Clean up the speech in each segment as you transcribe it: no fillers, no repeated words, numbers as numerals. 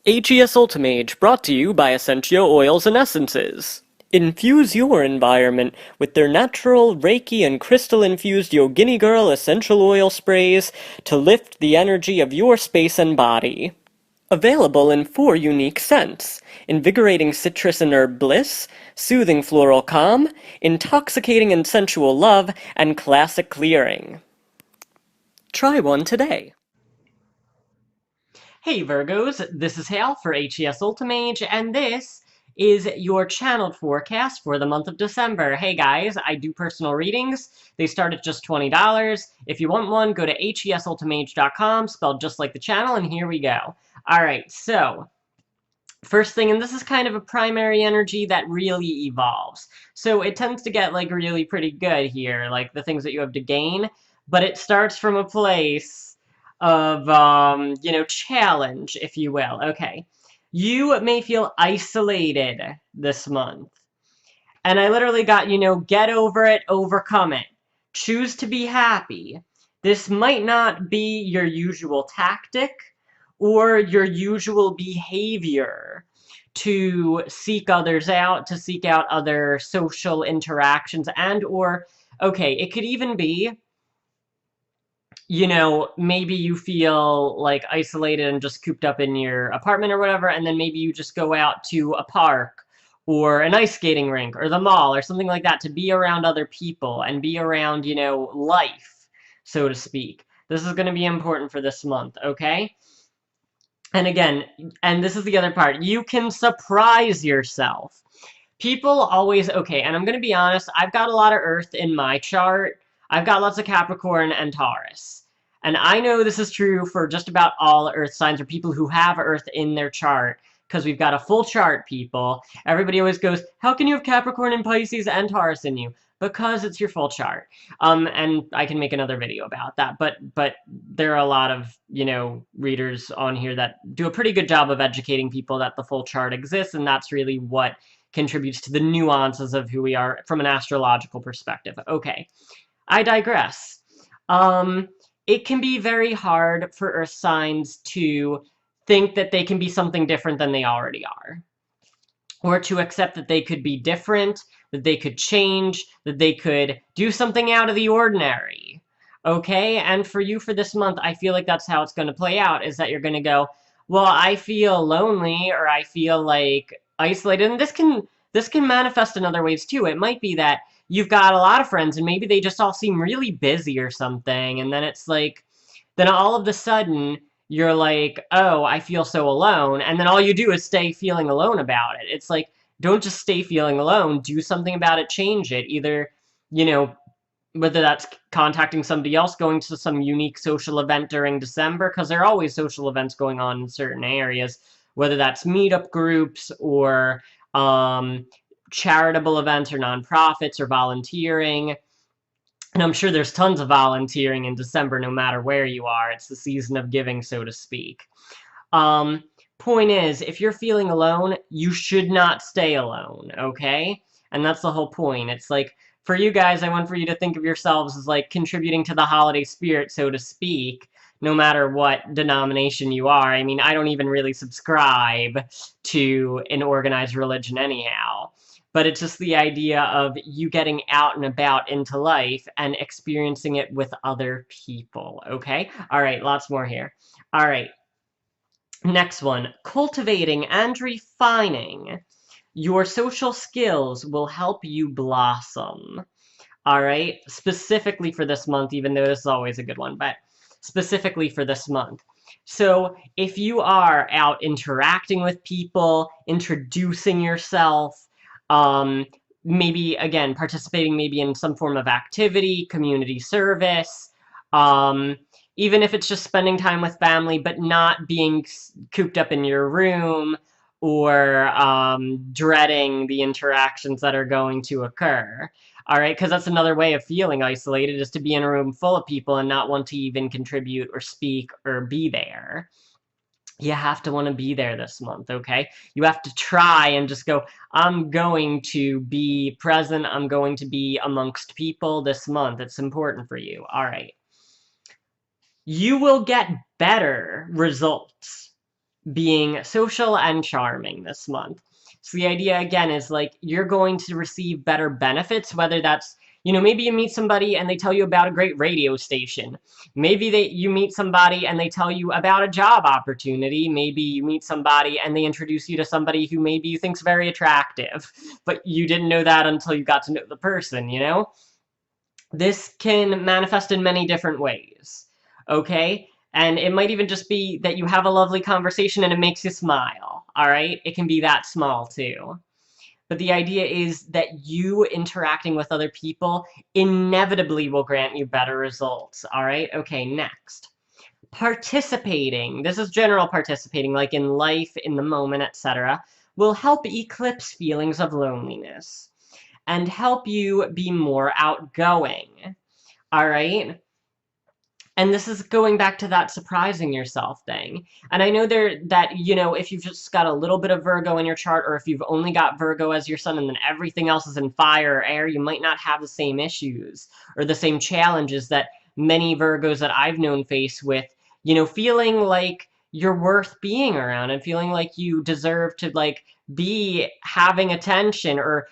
AGS Ultimage, brought to you by Essential Oils and Essences. Infuse your environment with their natural Reiki and crystal-infused Yogini Girl essential oil sprays to lift the energy of your space and body. Available in 4 unique scents: invigorating citrus and herb bliss, soothing floral calm, intoxicating and sensual love, and classic clearing. Try one today. Hey Virgos, this is Hale for HES Ultimage, and this is your channeled forecast for the month of December. Hey guys, I do personal readings. They start at just $20. If you want one, go to hesultimage.com, spelled just like the channel, and here we go. Alright, so first thing, and this is kind of a primary energy that really evolves. So it tends to get like really pretty good here, like the things that you have to gain, but it starts from a place of, challenge, if you will. Okay. You may feel isolated this month. And I literally got, get over it, overcome it. Choose to be happy. This might not be your usual tactic or your usual behavior to seek others out, to seek out other social interactions, and or, okay, it could even be, maybe you feel like isolated and just cooped up in your apartment or whatever, and then maybe you just go out to a park or an ice skating rink or the mall or something like that to be around other people and be around, life, so to speak. This is going to be important for this month, okay? And again, and this is the other part, you can surprise yourself. People always, okay, and I'm going to be honest, I've got a lot of Earth in my chart. I've got lots of Capricorn and Taurus. And I know this is true for just about all Earth signs or people who have Earth in their chart, because we've got a full chart, people. Everybody always goes, how can you have Capricorn and Pisces and Taurus in you? Because it's your full chart. And I can make another video about that. But there are a lot of, readers on here that do a pretty good job of educating people that the full chart exists, and that's really what contributes to the nuances of who we are from an astrological perspective. Okay, I digress. It can be very hard for Earth signs to think that they can be something different than they already are, or to accept that they could be different, that they could change, that they could do something out of the ordinary. Okay, and for you for this month, I feel like that's how it's going to play out, is that you're going to go, well, I feel lonely, or I feel like isolated, and this can manifest in other ways too. It might be that you've got a lot of friends and maybe they just all seem really busy or something, and then it's like, then all of a sudden you're like, oh, I feel so alone, and then all you do is stay feeling alone about it. It's like, don't just stay feeling alone, do something about it, change it. Either, whether that's contacting somebody else, going to some unique social event during December, because there are always social events going on in certain areas, whether that's meetup groups or charitable events or nonprofits or volunteering. And I'm sure there's tons of volunteering in December no matter where you are. It's the season of giving, so to speak. Point is, if you're feeling alone, you should not stay alone, okay? And that's the whole point. It's like, for you guys, I want for you to think of yourselves as like contributing to the holiday spirit, so to speak, no matter what denomination you are. I mean, I don't even really subscribe to an organized religion anyhow. But it's just the idea of you getting out and about into life and experiencing it with other people, okay? All right, lots more here. All right, next one. Cultivating and refining your social skills will help you blossom. All right, specifically for this month, even though this is always a good one, but specifically for this month. So if you are out interacting with people, introducing yourself, maybe, again, participating maybe in some form of activity, community service, even if it's just spending time with family, but not being cooped up in your room or dreading the interactions that are going to occur. All right, because that's another way of feeling isolated, is to be in a room full of people and not want to even contribute or speak or be there. You have to want to be there this month, okay? You have to try and just go, I'm going to be present. I'm going to be amongst people this month. It's important for you. All right. You will get better results being social and charming this month. So the idea again is like you're going to receive better benefits, whether that's, maybe you meet somebody and they tell you about a great radio station. Maybe you meet somebody and they tell you about a job opportunity. Maybe you meet somebody and they introduce you to somebody who maybe you think's very attractive, but you didn't know that until you got to know the person. This can manifest in many different ways, okay? And it might even just be that you have a lovely conversation and it makes you smile, all right? It can be that small too. But the idea is that you interacting with other people inevitably will grant you better results, all right? Okay, next. Participating, this is general participating, like in life, in the moment, etc., will help eclipse feelings of loneliness and help you be more outgoing. All right. And this is going back to that surprising yourself thing. And I know if you've just got a little bit of Virgo in your chart, or if you've only got Virgo as your sun and then everything else is in fire or air, you might not have the same issues or the same challenges that many Virgos that I've known face with, feeling like you're worth being around and feeling like you deserve to like be having attention or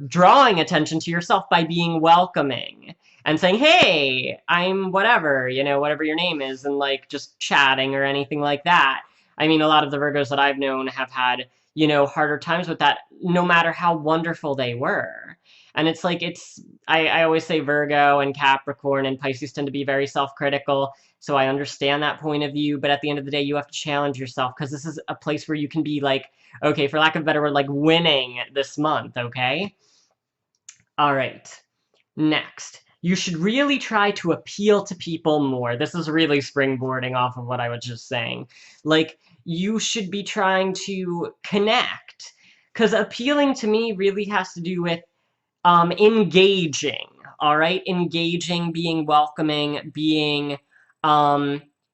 drawing attention to yourself by being welcoming and saying, hey, I'm whatever, whatever your name is, and like just chatting or anything like that. I mean, a lot of the Virgos that I've known have had, harder times with that, no matter how wonderful they were. And it's like, I always say Virgo and Capricorn and Pisces tend to be very self-critical. So I understand that point of view. But at the end of the day, you have to challenge yourself because this is a place where you can be like, okay, for lack of a better word, like winning this month, okay? All right. Next, you should really try to appeal to people more. This is really springboarding off of what I was just saying. Like, you should be trying to connect. Because appealing to me really has to do with engaging, all right? Engaging, being welcoming, being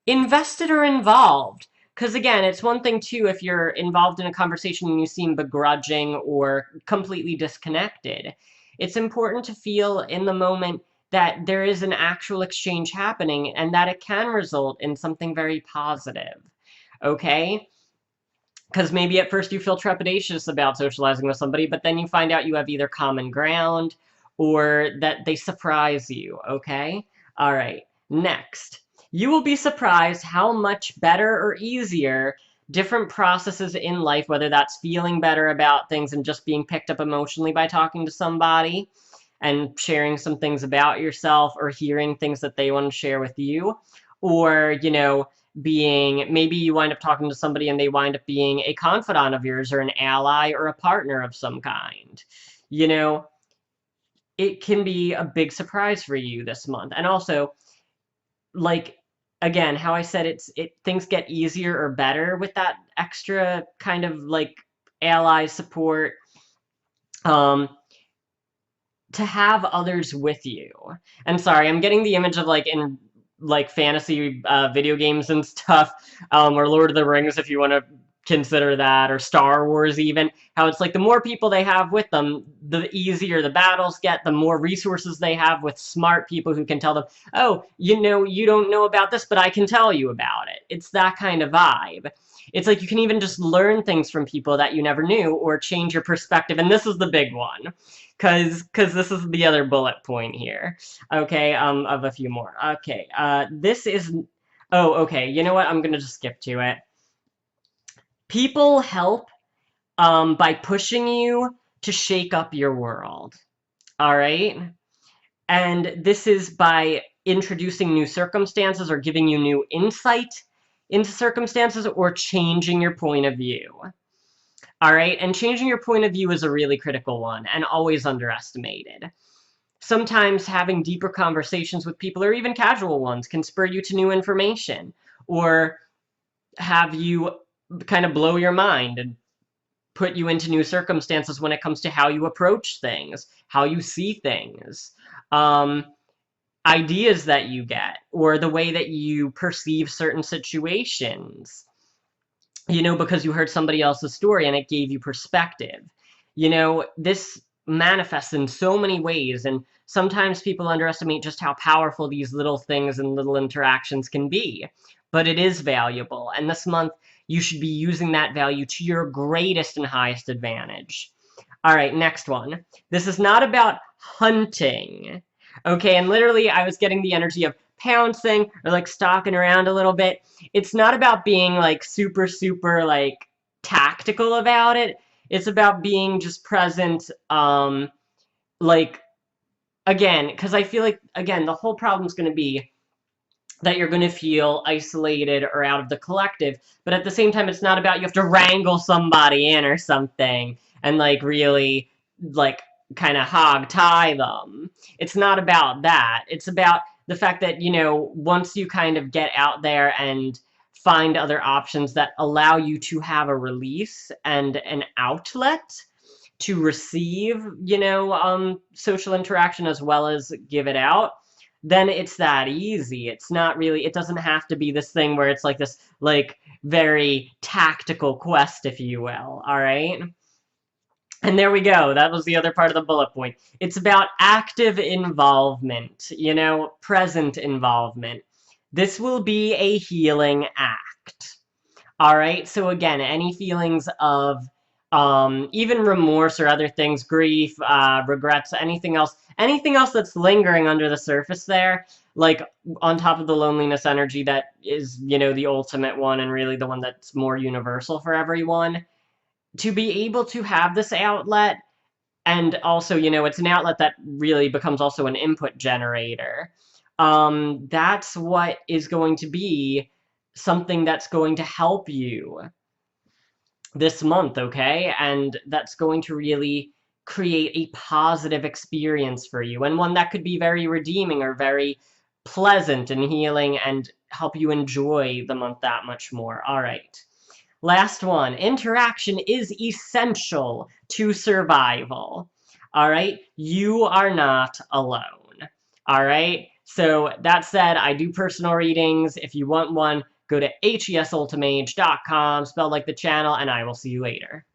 invested or involved. Because again, it's one thing too if you're involved in a conversation and you seem begrudging or completely disconnected. It's important to feel in the moment that there is an actual exchange happening and that it can result in something very positive, okay? Because maybe at first you feel trepidatious about socializing with somebody, but then you find out you have either common ground or that they surprise you, okay? All right, next. You will be surprised how much better or easier different processes in life, whether that's feeling better about things and just being picked up emotionally by talking to somebody and sharing some things about yourself or hearing things that they want to share with you, or, being maybe you wind up talking to somebody and they wind up being a confidant of yours or an ally or a partner of some kind. It can be a big surprise for you this month. And also, like, again, how I said things get easier or better with that extra kind of like ally support. To have others with you. And sorry, I'm getting the image of like in like fantasy video games and stuff, or Lord of the Rings if you want to consider that, or Star Wars even, how it's like the more people they have with them, the easier the battles get, the more resources they have with smart people who can tell them, oh, you don't know about this, but I can tell you about it. It's that kind of vibe. It's like you can even just learn things from people that you never knew or change your perspective. And this is the big one, because this is the other bullet point here. Okay, of a few more. Okay, this is, oh, okay, you know what? I'm going to just skip to it. People help by pushing you to shake up your world. All right? And this is by introducing new circumstances or giving you new insight into circumstances or changing your point of view. All right? And changing your point of view is a really critical one and always underestimated. Sometimes having deeper conversations with people, or even casual ones, can spur you to new information or have you kind of blow your mind and put you into new circumstances when it comes to how you approach things, how you see things, ideas that you get, or the way that you perceive certain situations, because you heard somebody else's story and it gave you perspective. This manifests in so many ways, and sometimes people underestimate just how powerful these little things and little interactions can be, but it is valuable. And this month, you should be using that value to your greatest and highest advantage. All right, next one. This is not about hunting. Okay, and literally I was getting the energy of pouncing or like stalking around a little bit. It's not about being like super, super like tactical about it. It's about being just present, like, again, because I feel like, again, the whole problem is going to be that you're going to feel isolated or out of the collective, but at the same time, it's not about you have to wrangle somebody in or something and like really like kind of hog tie them. It's not about that. It's about the fact that, you know, once you kind of get out there and find other options that allow you to have a release and an outlet to receive, you know, social interaction as well as give it out, then it's that easy. It's not really, it doesn't have to be this thing where it's like this, like, very tactical quest, if you will, all right? And there we go. That was the other part of the bullet point. It's about active involvement, you know, present involvement. This will be a healing act. All right. So again, any feelings of even remorse or other things, grief, regrets, anything else that's lingering under the surface there, like on top of the loneliness energy that is, you know, the ultimate one and really the one that's more universal for everyone, to be able to have this outlet. And also, you know, it's an outlet that really becomes also an input generator. That's what is going to be something that's going to help you this month, okay? And that's going to really create a positive experience for you, and one that could be very redeeming or very pleasant and healing and help you enjoy the month that much more. All right. Last one. Interaction is essential to survival. All right? You are not alone. All right? So that said, I do personal readings. If you want one, go to hesultimage.com, spelled like the channel, and I will see you later.